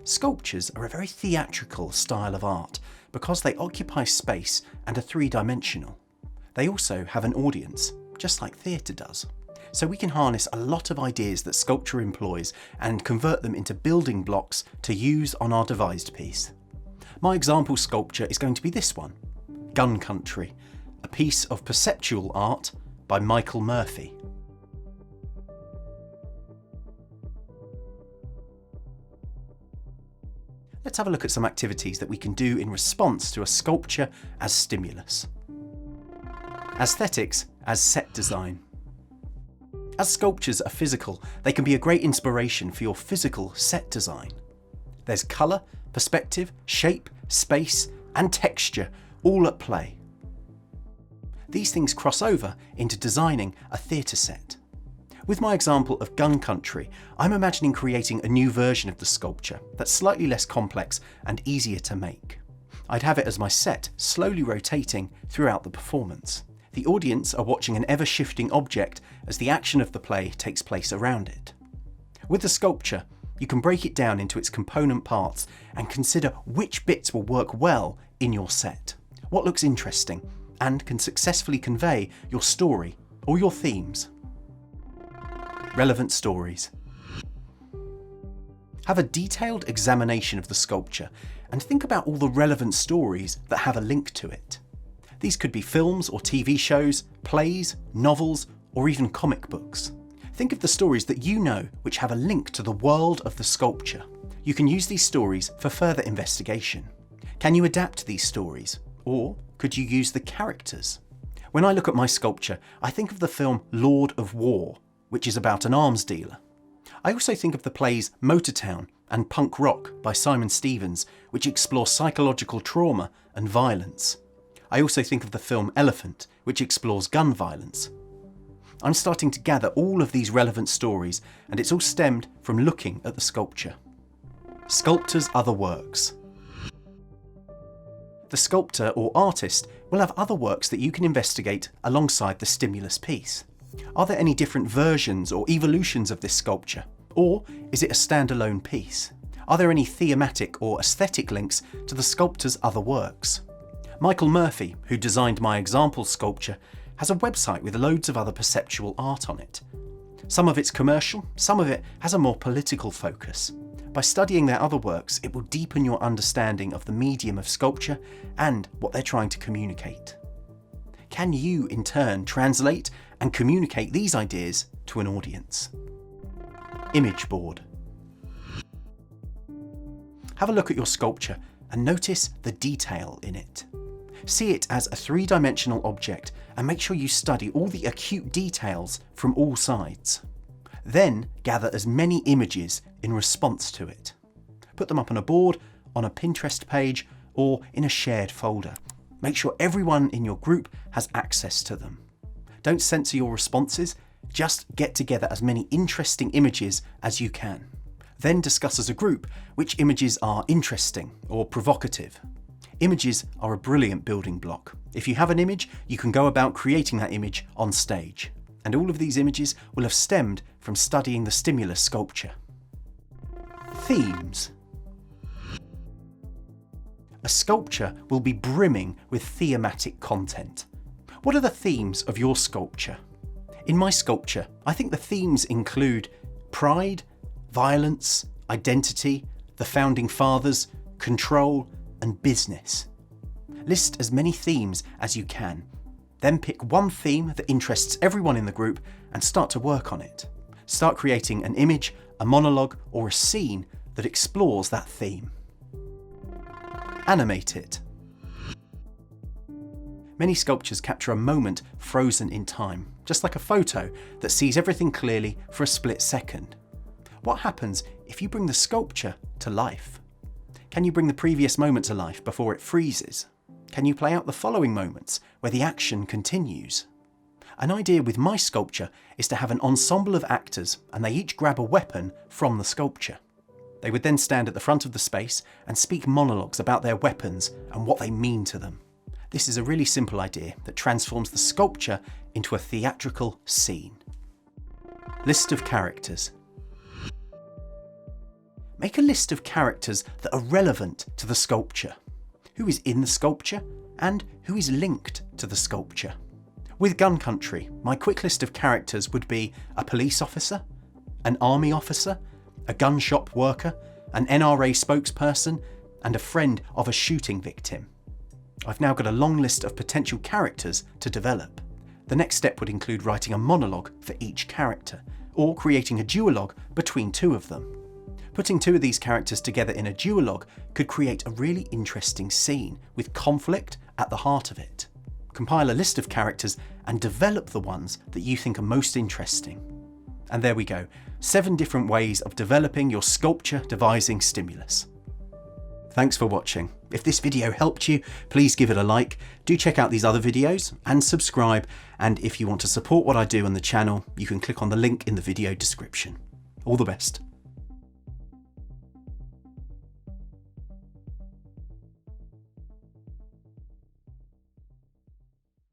Sculptures are a very theatrical style of art because they occupy space and are three-dimensional. They also have an audience, just like theatre does. So we can harness a lot of ideas that sculpture employs and convert them into building blocks to use on our devised piece. My example sculpture is going to be this one, Gun Country, a piece of perceptual art by Michael Murphy. Let's have a look at some activities that we can do in response to a sculpture as stimulus. Aesthetics as set design. As sculptures are physical, they can be a great inspiration for your physical set design. There's colour, perspective, shape, space, and texture all at play. These things cross over into designing a theatre set. With my example of Gun Country, I'm imagining creating a new version of the sculpture that's slightly less complex and easier to make. I'd have it as my set, slowly rotating throughout the performance. The audience are watching an ever-shifting object as the action of the play takes place around it. With the sculpture, you can break it down into its component parts and consider which bits will work well in your set, what looks interesting, and can successfully convey your story or your themes. Relevant stories. Have a detailed examination of the sculpture and think about all the relevant stories that have a link to it. These could be films or TV shows, plays, novels, or even comic books. Think of the stories that you know which have a link to the world of the sculpture. You can use these stories for further investigation. Can you adapt these stories? Or could you use the characters? When I look at my sculpture, I think of the film Lord of War, which is about an arms dealer. I also think of the plays Motortown and Punk Rock by Simon Stevens, which explore psychological trauma and violence. I also think of the film Elephant, which explores gun violence. I'm starting to gather all of these relevant stories, and it's all stemmed from looking at the sculpture. Sculptor's other works. The sculptor or artist will have other works that you can investigate alongside the stimulus piece. Are there any different versions or evolutions of this sculpture? Or is it a standalone piece? Are there any thematic or aesthetic links to the sculptor's other works? Michael Murphy, who designed my example sculpture, has a website with loads of other perceptual art on it. Some of it's commercial, some of it has a more political focus. By studying their other works, it will deepen your understanding of the medium of sculpture and what they're trying to communicate. Can you, in turn, translate and communicate these ideas to an audience? Image board. Have a look at your sculpture and notice the detail in it. See it as a three-dimensional object and make sure you study all the acute details from all sides. Then gather as many images in response to it. Put them up on a board, on a Pinterest page, or in a shared folder. Make sure everyone in your group has access to them. Don't censor your responses, just get together as many interesting images as you can. Then discuss as a group which images are interesting or provocative. Images are a brilliant building block. If you have an image, you can go about creating that image on stage. And all of these images will have stemmed from studying the stimulus sculpture. Themes. A sculpture will be brimming with thematic content. What are the themes of your sculpture? In my sculpture, I think the themes include pride, violence, identity, the founding fathers, control, and business. List as many themes as you can. Then pick one theme that interests everyone in the group and start to work on it. Start creating an image, a monologue, or a scene that explores that theme. Animate it. Many sculptures capture a moment frozen in time, just like a photo that sees everything clearly for a split second. What happens if you bring the sculpture to life? Can you bring the previous moment to life before it freezes? Can you play out the following moments where the action continues? An idea with my sculpture is to have an ensemble of actors and they each grab a weapon from the sculpture. They would then stand at the front of the space and speak monologues about their weapons and what they mean to them. This is a really simple idea that transforms the sculpture into a theatrical scene. List of characters. make a list of characters that are relevant to the sculpture. Who is in the sculpture and who is linked to the sculpture. With Gun Country, my quick list of characters would be a police officer, an army officer, a gun shop worker, an NRA spokesperson, and a friend of a shooting victim. I've now got a long list of potential characters to develop. The next step would include writing a monologue for each character, or creating a duologue between two of them. Putting two of these characters together in a duologue could create a really interesting scene with conflict at the heart of it. Compile a list of characters and develop the ones that you think are most interesting. And there we go, 7 different ways of developing your sculpture devising stimulus. Thanks for watching. If this video helped you, please give it a like. Do check out these other videos and subscribe. And if you want to support what I do on the channel, you can click on the link in the video description. All the best.